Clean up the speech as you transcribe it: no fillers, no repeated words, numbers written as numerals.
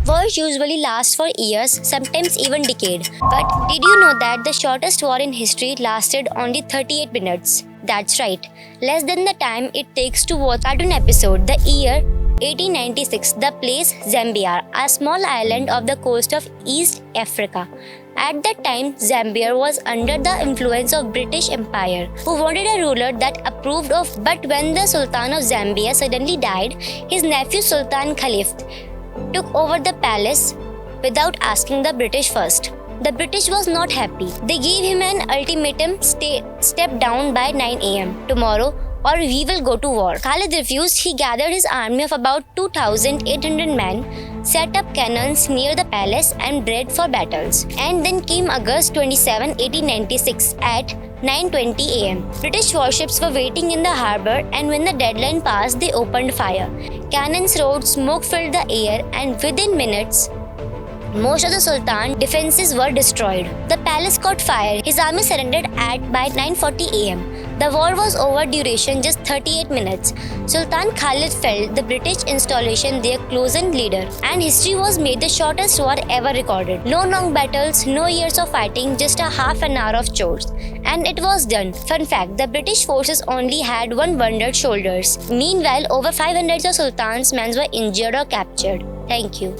Wars usually last for years, sometimes even decades. But did you know that the shortest war in history lasted only 38 minutes? That's right, less than the time it takes to watch a cartoon episode. The year 1896, the place Zambia, a small island off the coast of East Africa. At that time, Zambia was under the influence of British Empire, who wanted a ruler that approved of. But when the Sultan of Zambia suddenly died, his nephew Sultan Khalif took over the palace without asking the British first. The British was not happy. They gave him an ultimatum: step down by 9 a.m. tomorrow or we will go to war. Khalid refused. He gathered his army of about 2,800 men, set up cannons near the palace and bred for battles. And then came August 27, 1896 at 9:20 a.m. British warships were waiting in the harbour, and when the deadline passed, they opened fire. Cannons roared, smoke filled the air, and within minutes, most of the Sultan's defences were destroyed. The palace caught fire. His army surrendered by 9:40 a.m. The war was over, duration just 38 minutes. Sultan Khalid fell, the British installation their chosen leader, and history was made the shortest war ever recorded. No long battles, no years of fighting, just a half an hour of chores. And it was done. Fun fact, the British forces only had 100 soldiers. Meanwhile, over 500 of Sultan's men were injured or captured. Thank you.